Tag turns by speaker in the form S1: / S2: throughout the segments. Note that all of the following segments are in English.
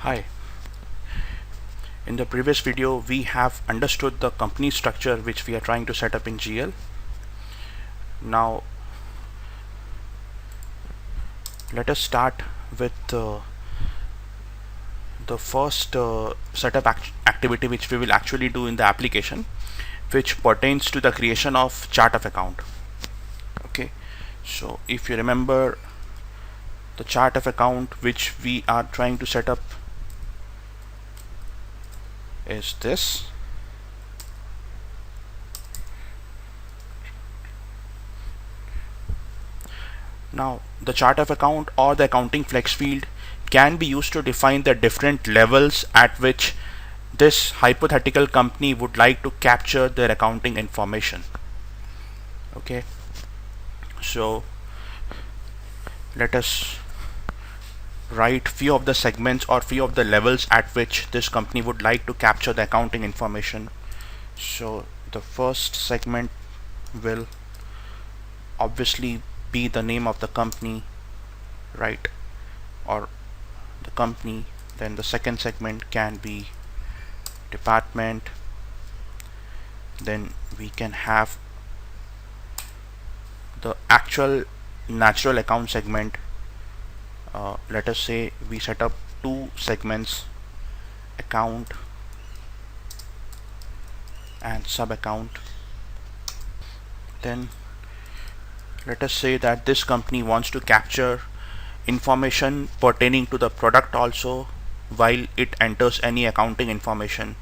S1: Hi. In the previous video, we have understood the company structure which we are trying to set up in GL. Now, let us start with the first setup activity which we will actually do in the application, which pertains to the creation of chart of account. Okay, so if you remember, the chart of account which we are trying to set up is this. Now, the chart of account or the accounting flex field can be used to define the different levels at which this hypothetical company would like to capture their accounting information. Okay, so let us write few of the segments or few of the levels at which this company would like to capture the accounting information. So the first segment will obviously be the name of the company, right, or the company. Then the second segment can be department. Then we can have the actual natural account segment. Let us say we set up two segments, account and sub account. Then let us say that this company wants to capture information pertaining to the product also while it enters any accounting information.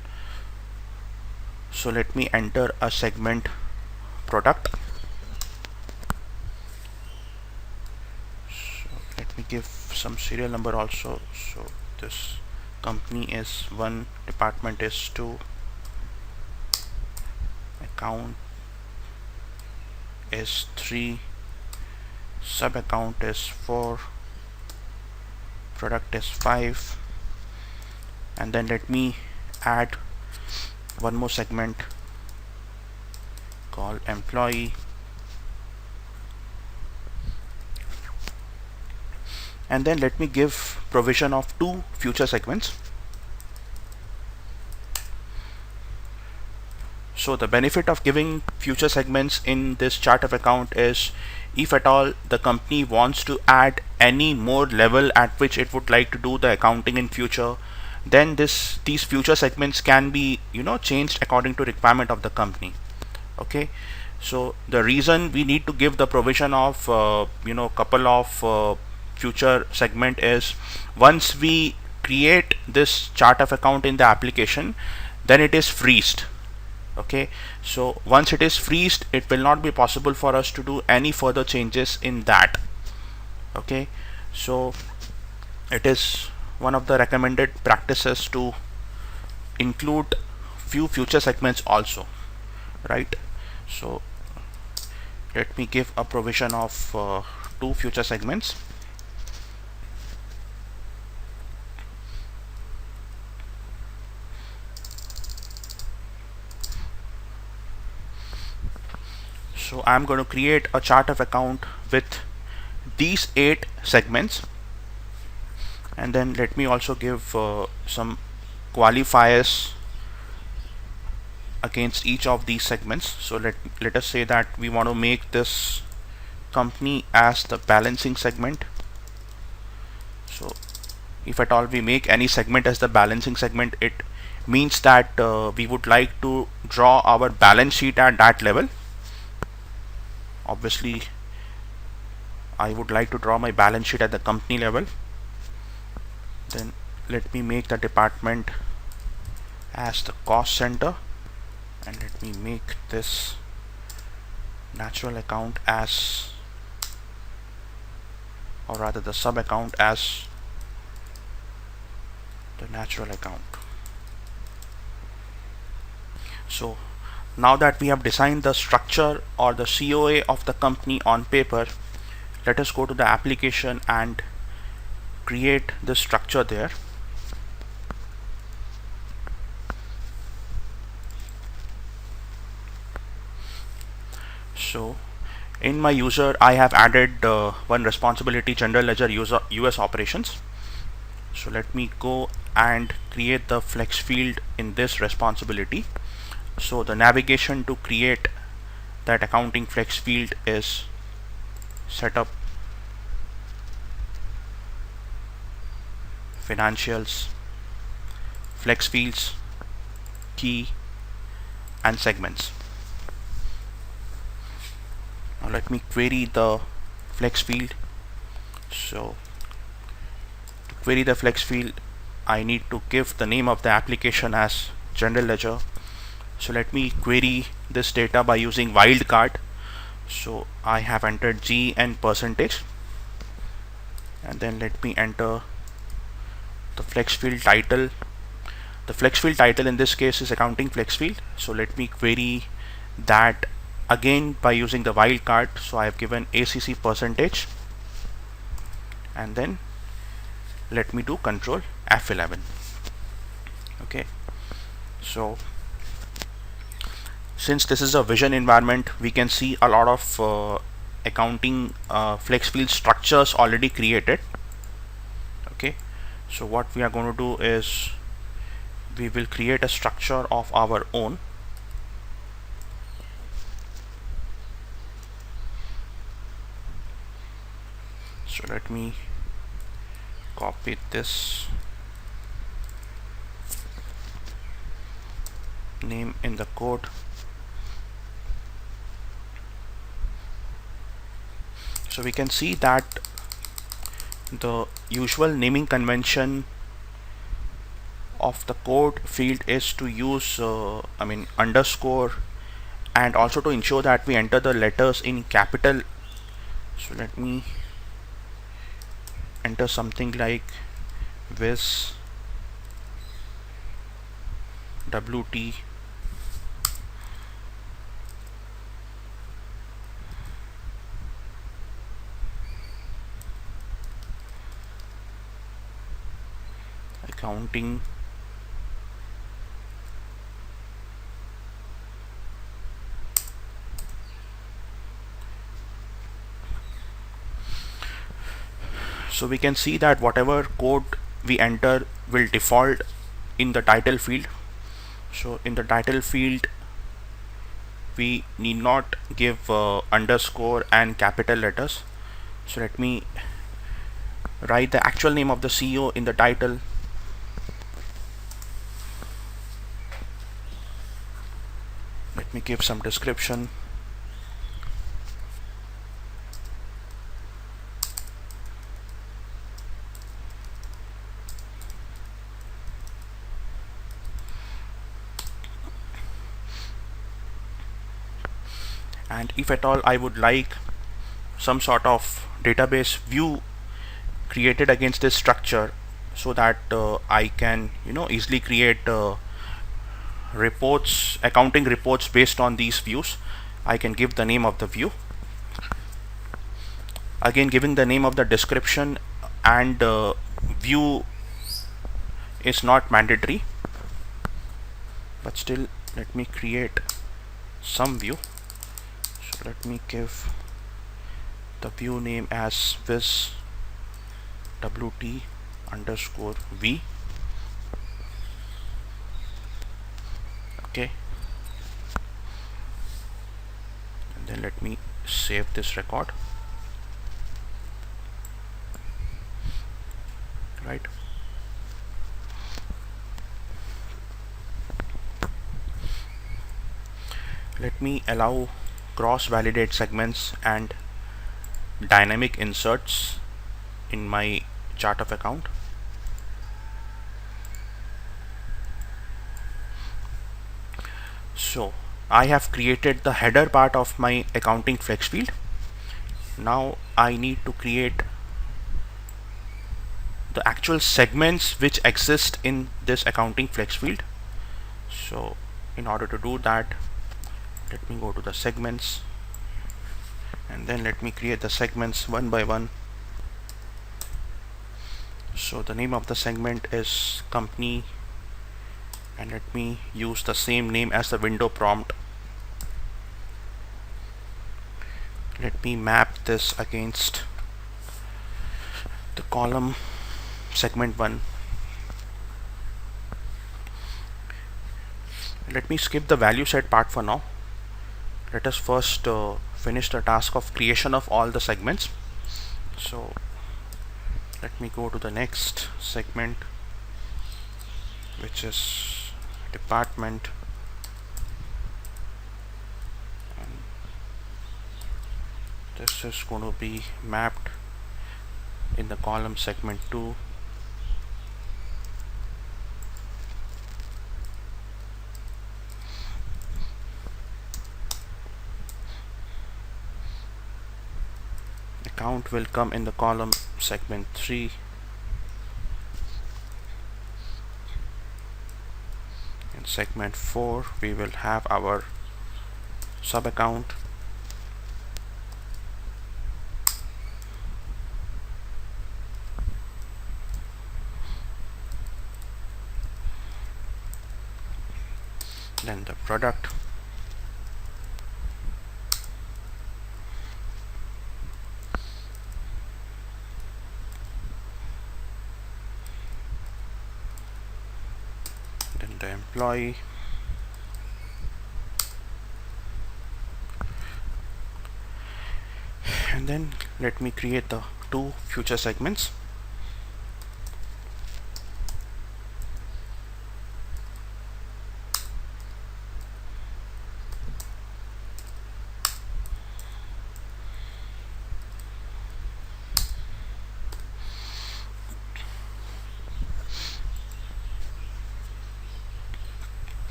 S1: So let me enter a segment product. So let me give some serial number also. So this company is 1, department is 2, account is 3, sub account is 4, product is 5, and then let me add one more segment called employee, and then let me give provision of two future segments. So the benefit of giving future segments in this chart of account is, if at all the company wants to add any more level at which it would like to do the accounting in future, then these future segments can be changed according to requirement of the company. Okay, so the reason we need to give the provision of couple of future segment is, once we create this chart of account in the application, then it is freezed. Okay, so once it is freezed, it will not be possible for us to do any further changes in that. Okay, so it is one of the recommended practices to include few future segments also, right? So let me give a provision of two future segments. So I'm going to create a chart of account with these 8 segments, and then let me also give some qualifiers against each of these segments. So let us say that we want to make this company as the balancing segment. So if at all we make any segment as the balancing segment, it means that we would like to draw our balance sheet at that level. Obviously, I would like to draw my balance sheet at the company level. Then let me make the department as the cost center, and let me make this natural account as, or rather the sub account as the natural account. So now that we have designed the structure or the COA of the company on paper, let us go to the application and create the structure there. So in my user, I have added one responsibility, general ledger, US operations. So let me go and create the flex field in this responsibility. So the navigation to create that accounting flex field is setup, financials, flex fields, key, and segments. Now let me query the flex field. So to query the flex field, I need to give the name of the application as general ledger. So let me query this data by using wildcard. So I have entered G and percentage, and then let me enter the flex field title. The flex field title in this case is accounting flex field. So let me query that again by using the wildcard. So I have given ACC percentage, and then let me do control F11. Okay, so since this is a vision environment, we can see a lot of accounting flex field structures already created. Okay, so what we are going to do is we will create a structure of our own. So let me copy this name in the code. So we can see that the usual naming convention of the code field is to use underscore, and also to ensure that we enter the letters in capital. So let me enter something like Viz WT accounting so we can see that whatever code we enter will default in the title field. So in the title field we need not give underscore and capital letters. So let me write the actual name of the CEO in the title. Let me give some description. And if at all I would like some sort of database view created against this structure, so that I can easily create reports, accounting reports based on these views, I can give the name of the view. Again, giving the name of the description and view is not mandatory, but still let me create some view. So let me give the view name as Viz WT underscore V. Okay, and then let me save this record. Right, let me allow cross validate segments and dynamic inserts in my chart of account. So I have created the header part of my accounting flex field. Now I need to create the actual segments which exist in this accounting flex field. So in order to do that, let me go to the segments, and then let me create the segments one by one. So the name of the segment is company, and let me use the same name as the window prompt. Let me map this against the column segment 1. let me skip the value set part for now. Let us first finish the task of creation of all the segments. So let me go to the next segment, which is department, and this is going to be mapped in the column segment 2. Account will come in the column segment 3. In segment 4 we will have our sub account. Then the product. Then the employee. And then let me create the 2 future segments.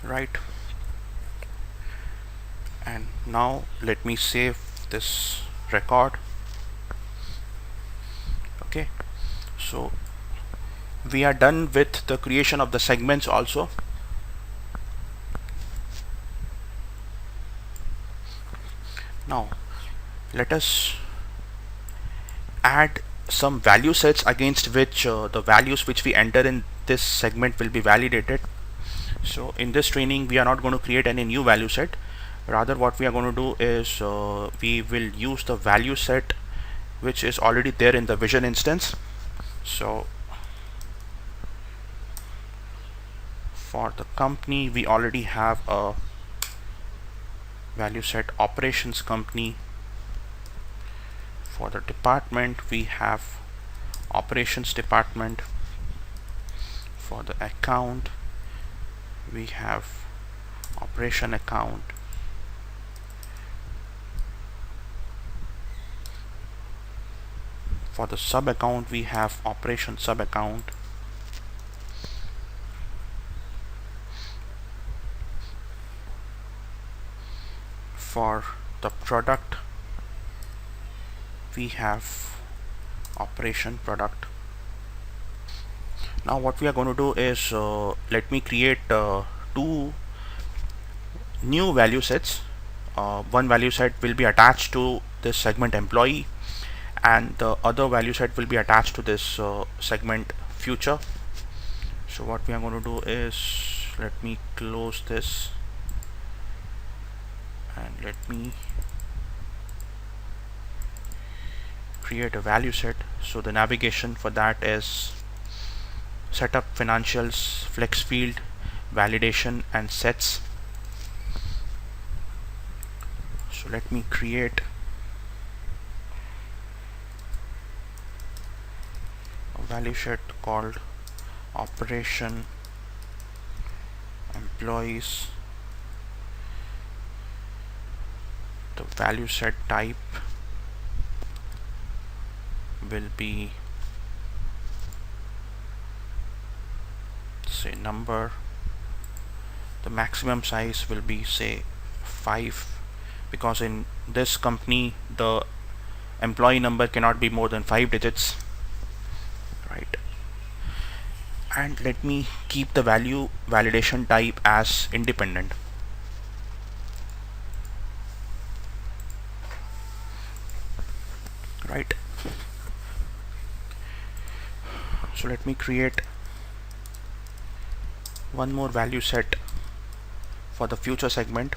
S1: Right, and now let me save this record. Okay, so we are done with the creation of the segments also. Now let us add some value sets against which the values which we enter in this segment will be validated. So in this training we are not going to create any new value set. Rather what we are going to do is we will use the value set which is already there in the vision instance. So for the company we already have a value set operations company. For the department we have operations department. For the account we have operation account. For the sub account we have operation sub account. For the product we have operation product. Now what we are going to do is let me create 2 new value sets. One value set will be attached to this segment employee, and the other value set will be attached to this segment future. So what we are going to do is, let me close this and let me create a value set. So the navigation for that is setup, financials, Flexfield, validation and sets. So let me create a value set called operation employees. The value set type will be, say, number. The maximum size will be, say, 5, because in this company the employee number cannot be more than 5 digits, right? And let me keep the value validation type as independent. Right, so let me create one more value set for the future segment.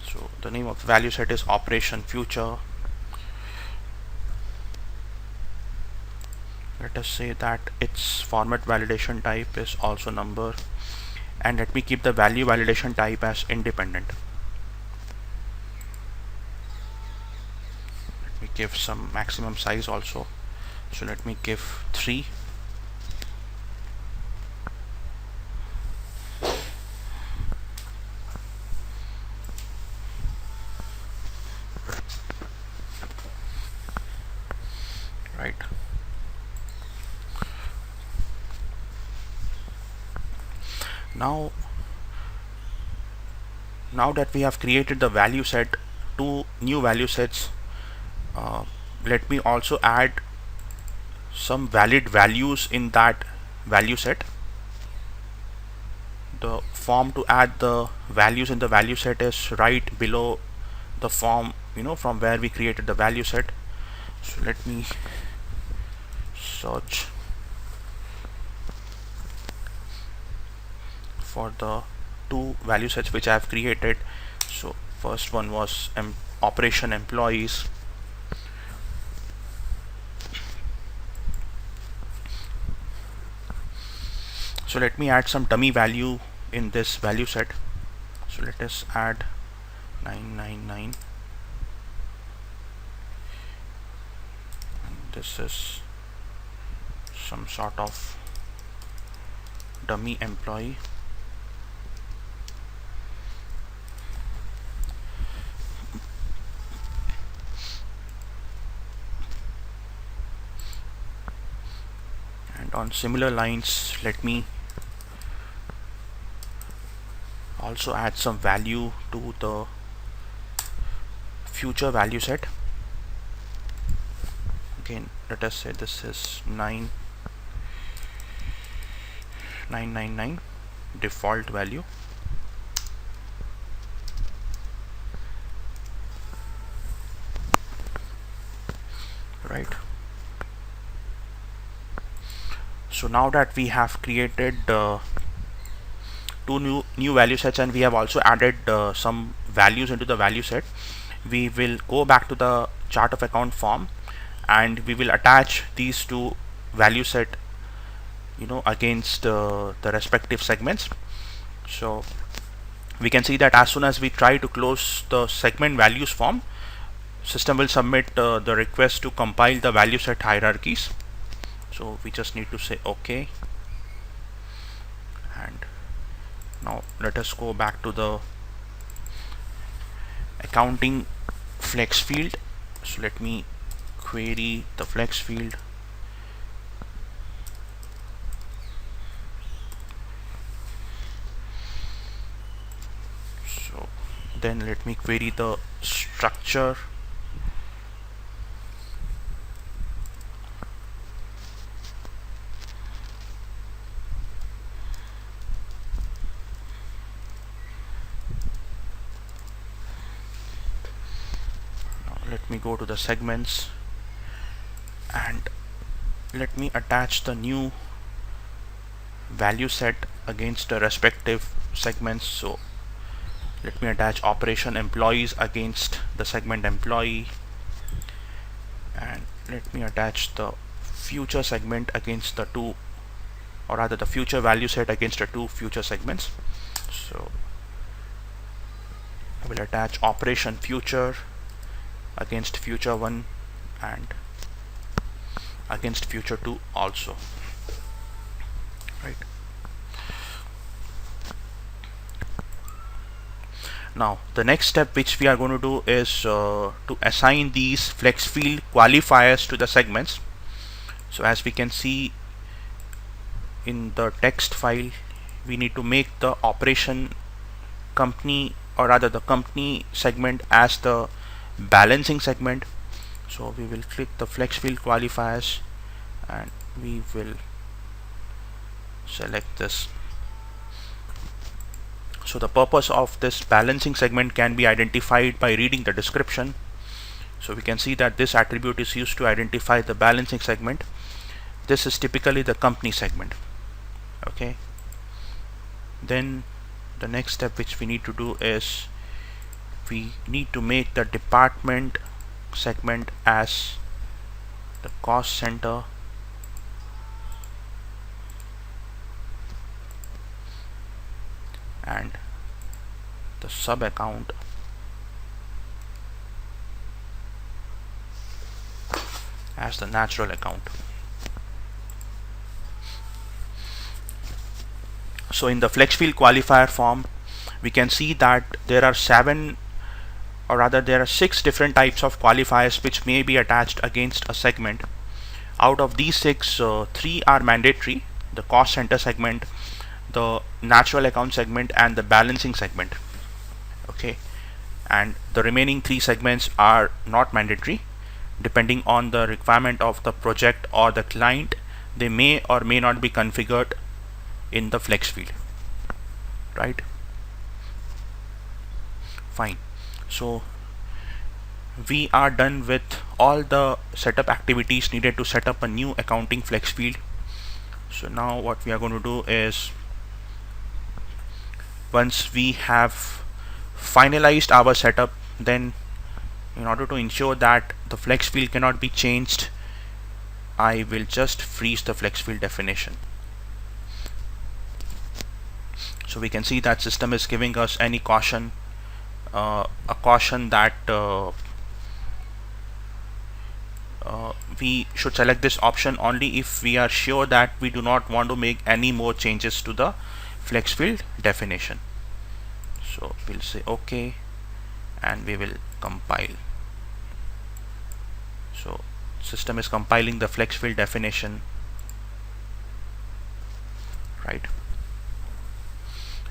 S1: So the name of the value set is operation future. Let us say that its format validation type is also number. and let me keep the value validation type as independent. Let me give some maximum size also, so let me give 3. Right. Now that we have created the value set, 2 new value sets, let me also add some valid values in that value set. The form to add the values in the value set is right below the form, from where we created the value set. So let me search for the 2 value sets which I have created. So first one was operation employees. So let me add some dummy value in this value set. So let us add 999, and this is some sort of dummy employee. And on similar lines, let me also add some value to the future value set. Again, let us say this is 999 default value. Right. So now that we have created 2 new value sets, and we have also added some values into the value set, we will go back to the chart of account form, and we will attach these 2 value set against the respective segments. So we can see that as soon as we try to close the segment values form, system will submit the request to compile the value set hierarchies. So we just need to say OK, and now let us go back to the accounting Flexfield. So let me query the Flexfield. So then let me query the structure. Let me go to the segments, and let me attach the new value set against the respective segments. So let me attach operation employees against the segment employee, and let me attach the future segment against the 2, or rather the future value set against the 2 future segments. So I will attach operation future against future 1 and against future 2 also. Right. Now the next step which we are going to do is to assign these Flexfield qualifiers to the segments. So as we can see in the text file, we need to make the operation company, or rather the company segment, as the balancing segment. So we will click the Flexfield qualifiers, and we will select this. So the purpose of this balancing segment can be identified by reading the description. So we can see that this attribute is used to identify the balancing segment. This is typically the company segment. Okay. Then the next step which we need to do is we need to make the department segment as the cost center, and the sub account as the natural account. So in the Flexfield qualifier form, we can see that there are there are 6 different types of qualifiers which may be attached against a segment. Out of these 6, 3 are mandatory: the cost center segment, the natural account segment, and the balancing segment. Okay, and the remaining 3 segments are not mandatory. Depending on the requirement of the project or the client, they may or may not be configured in the Flexfield. Right? Fine. So we are done with all the setup activities needed to set up a new accounting Flexfield. So now what we are going to do is, once we have finalized our setup, then in order to ensure that the Flexfield cannot be changed, I will just freeze the Flexfield definition. So we can see that system is giving us any caution, a caution that we should select this option only if we are sure that we do not want to make any more changes to the Flexfield definition. So we'll say OK, and we will compile. So system is compiling the Flexfield definition, right?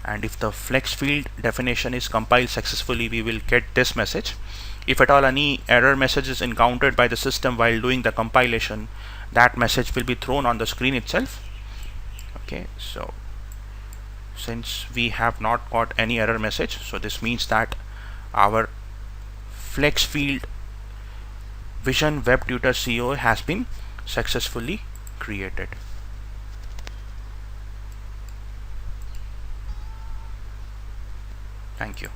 S1: And if the Flexfield definition is compiled successfully, we will get this message. If at all any error message is encountered by the system while doing the compilation, that message will be thrown on the screen itself. Okay, so since we have not got any error message, so this means that our Flexfield Vision Web Tutor COA has been successfully created. Thank you.